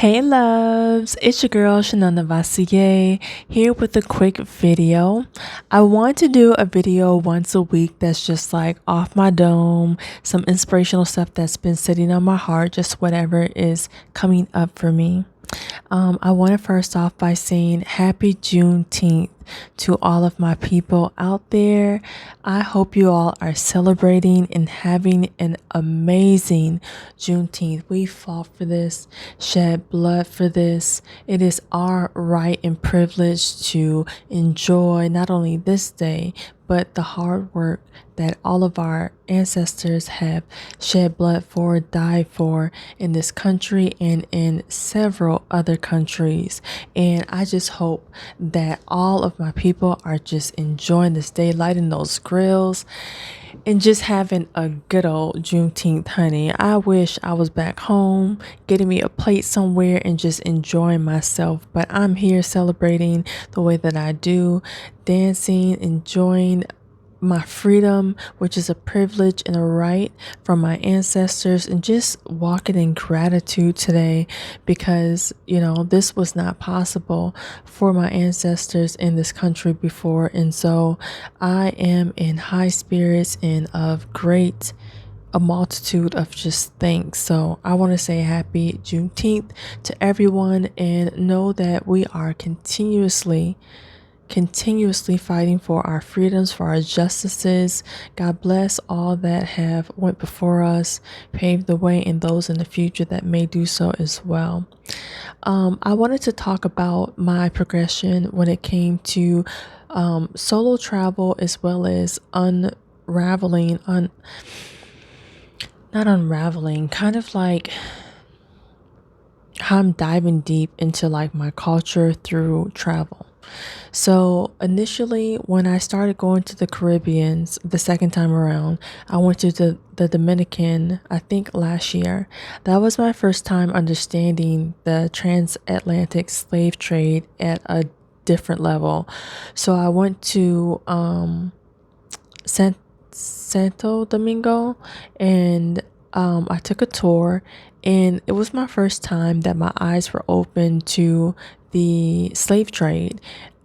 Hey loves, it's your girl chanellenovosey here with a quick video. I want to do a video once a week that's just like off my dome, some inspirational stuff that's been sitting on my heart, just whatever is coming up for me. I want to first off by saying happy Juneteenth to all of my people out there. I hope you all are celebrating and having an amazing Juneteenth. We fought for this, shed blood for this. It is our right and privilege to enjoy not only this day, but the hard work that all of our ancestors have shed blood for, died for in this country and in several other countries. And I just hope that all of my people are just enjoying this day, lighting those grills and just having a good old Juneteenth, honey. I wish I was back home, getting me a plate somewhere and just enjoying myself. But I'm here celebrating the way that I do, dancing, enjoying my freedom, which is a privilege and a right from my ancestors, and just walking in gratitude today because, this was not possible for my ancestors in this country before. And so I am in high spirits and of a multitude of just thanks. So I want to say happy Juneteenth to everyone and know that we are continuously fighting for our freedoms, for our justices. God bless all that have went before us, paved the way, and those in the future that may do so as well. I wanted to talk about my progression when it came to solo travel, as well as not unraveling, kind of like how I'm diving deep into like my culture through travel. So initially, when I started going to the Caribbeans the second time around, I went to the Dominican, I think last year. That was my first time understanding the transatlantic slave trade at a different level. So I went to Santo Domingo, and I took a tour, and it was my first time that my eyes were open to the slave trade.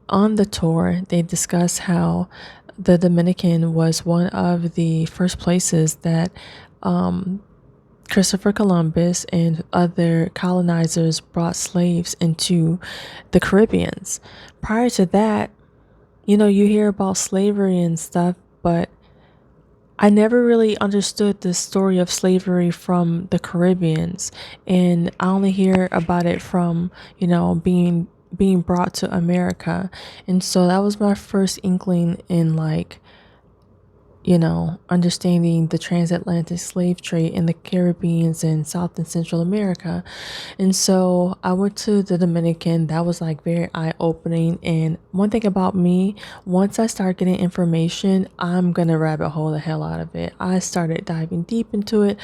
On the tour, they discuss how the Dominican was one of the first places that Christopher Columbus and other colonizers brought slaves into the Caribbeans. Prior to that, you hear about slavery and stuff, but I never really understood the story of slavery from the Caribbeans, and I only hear about it from, being brought to America. And so that was my first inkling in like, understanding the transatlantic slave trade in the Caribbean and South and Central America. And so I went to the Dominican. That was like very eye-opening. And one thing about me, once I start getting information, I'm gonna rabbit hole the hell out of it. I started diving deep into it,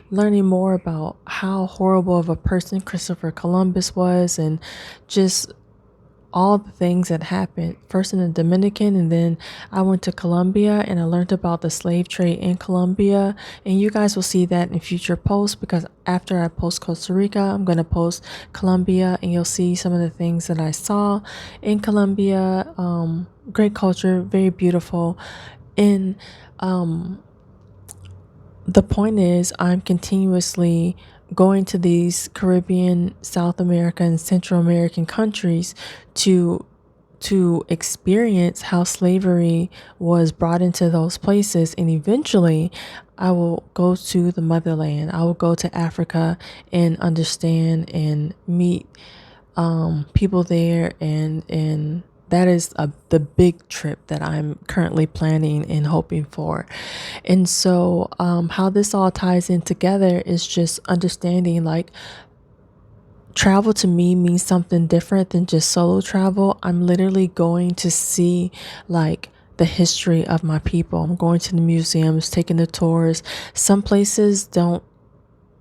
learning more about how horrible of a person Christopher Columbus was, and just all the things that happened first in the Dominican, and then I went to Colombia and I learned about the slave trade in Colombia. And you guys will see that in future posts, because after I post Costa Rica, I'm going to post Colombia, and you'll see some of the things that I saw in Colombia. Great culture, very beautiful. And the point is, I'm continuously going to these Caribbean, South American, and Central American countries to experience how slavery was brought into those places. And eventually I will go to the motherland. I will go to Africa and understand and meet people there, and that is the big trip that I'm currently planning and hoping for. And so how this all ties in together is just understanding like travel to me means something different than just solo travel. I'm literally going to see like the history of my people. I'm going to the museums, taking the tours. Some places don't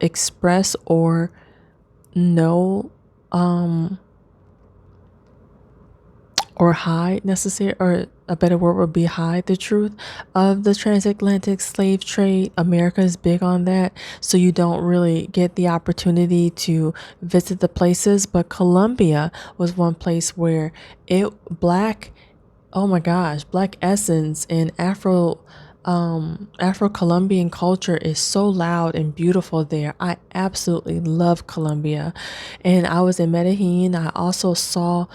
express or know or hide necessary or a better word would be hide the truth of the transatlantic slave trade. America is big on that, so you don't really get the opportunity to visit the places. But Colombia was one place where black, oh my gosh, black essence and Afro-Colombian culture is so loud and beautiful there. I absolutely love Colombia. And I was in Medellin. I also saw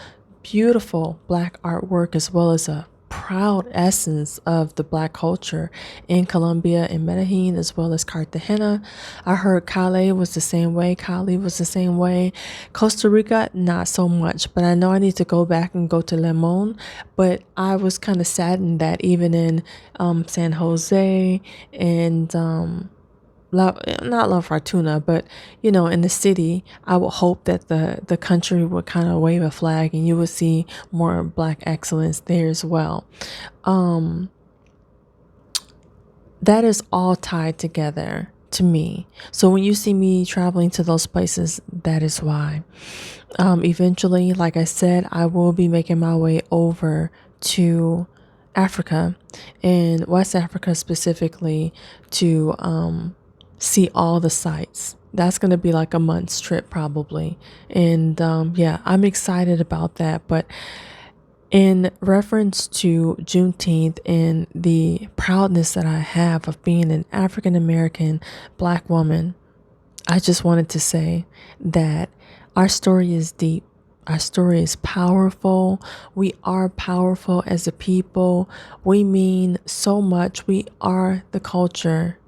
beautiful black artwork as well as a proud essence of the black culture in Colombia and Medellin as well as Cartagena. I heard Cali was the same way. Cali was the same way. Costa Rica, not so much, but I know I need to go back and go to Lemon. But I was kind of saddened that even in San Jose and not La Fortuna, but in the city, I would hope that the country would kind of wave a flag and you would see more black excellence there as well. That is all tied together to me. So when you see me traveling to those places, that is why. Eventually, like I said, I will be making my way over to Africa, and West Africa specifically, to see all the sites. That's going to be like a month's trip probably. And yeah, I'm excited about that. But in reference to Juneteenth and the proudness that I have of being an African American black woman, I just wanted to say that our story is deep. Our story is powerful. We are powerful as a people. We mean so much. We are the culture.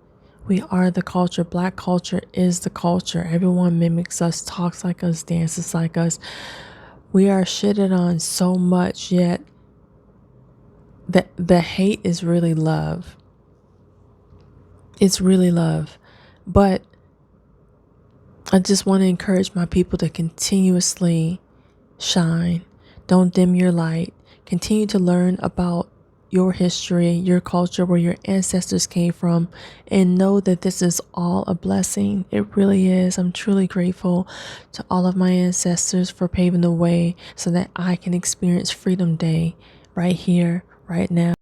We are the culture. Black culture is the culture. Everyone mimics us, talks like us, dances like us. We are shitted on so much, yet the hate is really love. It's really love. But I just want to encourage my people to continuously shine. Don't dim your light. Continue to learn about your history, your culture, where your ancestors came from, and know that this is all a blessing. It really is. I'm truly grateful to all of my ancestors for paving the way so that I can experience Freedom Day right here, right now.